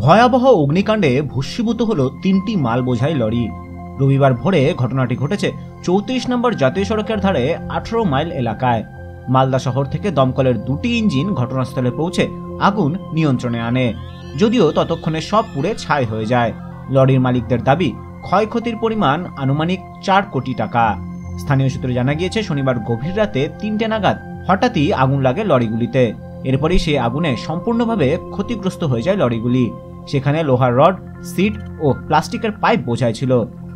ভয়াবহ অগ্নিকাণ্ডে ভস্মীভূত হল 3টি মাল বোঝাই লরি। রবিবার ভোরে ঘটনাটি ঘটেছে 34 নম্বর জাতীয় সড়কের ধারে 18 মাইল এলাকায়। মালদা শহর থেকে দমকলের 2টি ইঞ্জিন ঘটনাস্থলে পৌঁছে আগুন নিয়ন্ত্রণে আনে, যদিও ততক্ষণে সব পুড়ে ছাই হয়ে যায়। লরির মালিকদের দাবি ক্ষয়ক্ষতির পরিমাণ আনুমানিক 4 কোটি টাকা। স্থানীয় সূত্রে জানা গিয়েছে, শনিবার গভীর রাতে 3টে নাগাদ হঠাৎই আগুন লাগে লরিগুলিতে। এরপরই সেই আগুনে সম্পূর্ণভাবে ক্ষতিগ্রস্ত হয়ে যায় লরিগুলি। সেখানে লোহার রড, সিট ও প্লাস্টিকের পাইপ বোঝাই ছিল।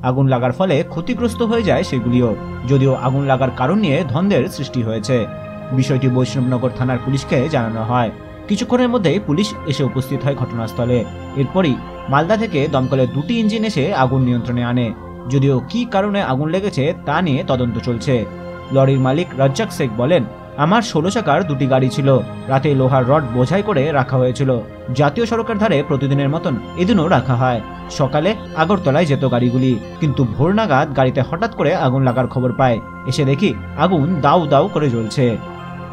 আগুন লাগার ফলে ক্ষতিগ্রস্ত হয়ে যায় সেগুলিও, যদিও আগুন লাগার কারণ নিয়ে দ্বন্দ্বের সৃষ্টি হয়েছে। বিষয়টি বৈষ্ণবনগর থানার পুলিশকে জানানো হয়। কিছুক্ষণের মধ্যেই পুলিশ এসে উপস্থিত হয় ঘটনাস্থলে। এরপরই মালদা থেকে দমকলের 2টি ইঞ্জিন এসে আগুন নিয়ন্ত্রণে আনে, যদিও কী কারণে আগুন লেগেছে তা নিয়ে তদন্ত চলছে। লরির মালিক রাজ্জাক শেখ বলেন, আমার 16 চাকার 2টি গাড়ি ছিল। রাতে লোহার রড বোঝাই করে রাখা হয়েছিল। জাতীয় সড়কের ধারে প্রতিদিনের মতন এদিনও রাখা হয়। সকালে আগরতলায় যেত গাড়িগুলি, কিন্তু ভোর নাগাদ গাড়িতে হঠাৎ করে আগুন লাগার খবর পায়। এসে দেখি আগুন দাউ দাউ করে জ্বলছে।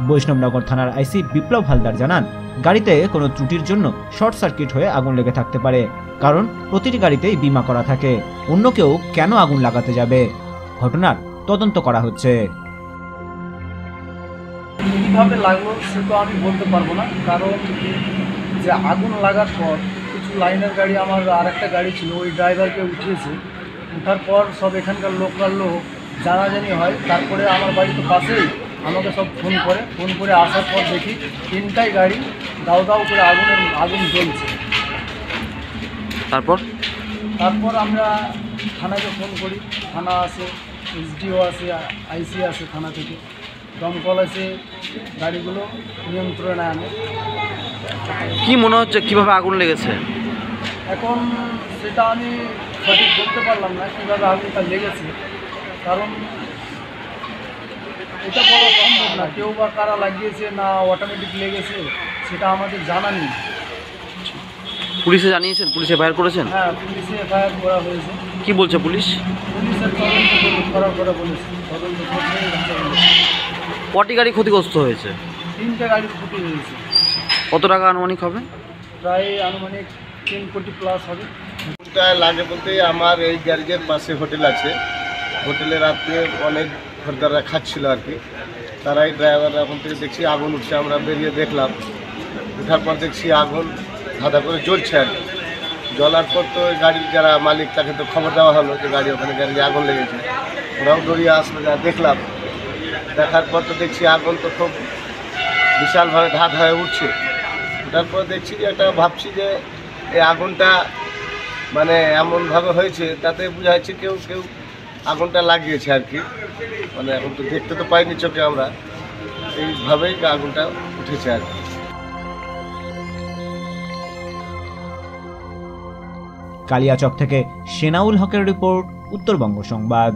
বৈষ্ণবনগর থানার আইসি বিপ্লব হালদার জানান, গাড়িতে কোনো ত্রুটির জন্য শর্ট সার্কিট হয়ে আগুন লেগে থাকতে পারে, কারণ প্রতিটি গাড়িতেই বীমা করা থাকে। অন্য কেউ কেন আগুন লাগাতে যাবে? ঘটনার তদন্ত করা হচ্ছে। কীভাবে লাগলো সে তো আমি বলতে পারবো না, কারণ যে আগুন লাগার পর কিছু লাইনের গাড়ি, আমার আরেকটা গাড়ি ছিল, ওই ড্রাইভারকে উঠিয়েছে। ওঠার পর সব এখানকার লোকাল লোক জানাজানি হয়। তারপরে আমার বাড়ি তো পাশেই, আমাকে সব ফোন করে আসার পর দেখি 3টাই গাড়ি দাউ দাউ করে আগুন জ্বলছে। তারপর আমরা থানাকে ফোন করি, থানা আসে, এসডিও আসে, আইসি আসে, থানা থেকে দমকল আসে, গাড়িগুলো নিয়ন্ত্রণে আনে। কি মনে হচ্ছে কিভাবে আগুন লেগেছে? এখন সেটা আমি সঠিক বলতে পারলাম না কীভাবে আগুনটা লেগেছে, কারণ এটা বলা সম্ভব না। কেউ বা কারা লাগিয়েছে না অটোমেটিক লেগেছে সেটা আমাদের জানা নেই। পুলিশে জানিয়েছেন? পুলিশে এফআইআর করেছেন? হ্যাঁ, পুলিশে এফআইআর করা হয়েছে। কি বলছে পুলিশ? পুলিশের তদন্ত করা বলেছে, তদন্ত করতে বলেছে। কটি গাড়ি ক্ষতিগ্রস্ত হয়েছে? 3টে গাড়ি ক্ষতি হয়েছে। কত টাকা আনুমানিক হবে? প্রায় আনুমানিক 3 কোটি প্লাস হবে। আগুনটা লাগে বলতে, আমার এই গ্যারেজের পাশে হোটেল আছে। হোটেলে রাত্রে অনেক খরিদ্দাররা খাচ্ছিল আর কি। তারাই ড্রাইভাররা ওখান থেকে দেখছি আগুন উঠছে, আমরা বেরিয়ে দেখলাম। ওঠার পর দেখছি আগুন ধাঁধা করে জ্বলছে আর কি। জ্বলার পর তো গাড়ির যারা মালিক তাকে তো খবর দেওয়া হলো যে গাড়ি ওখানে গ্যারেজে আগুন লেগেছে। ওরাও দৌড়িয়ে আসলো, যা দেখলাম। দেখার পর তো দেখছি আগুন তো খুব বিশালভাবে ধাঁধ হয়ে উঠছে। ওঠার পর দেখছি যে ভাবছি যে এই আগুনটা মানে এমনভাবে হয়েছে, তাতে বোঝা যাচ্ছে কেউ আগুনটা লাগিয়েছে আর কি। মানে এখন তো দেখতে তো পাইনি চোখে আমরা, এইভাবেই আগুনটা উঠেছে আর কি। কালিয়াচক থেকে সেনাউল হকের রিপোর্ট, উত্তরবঙ্গ সংবাদ।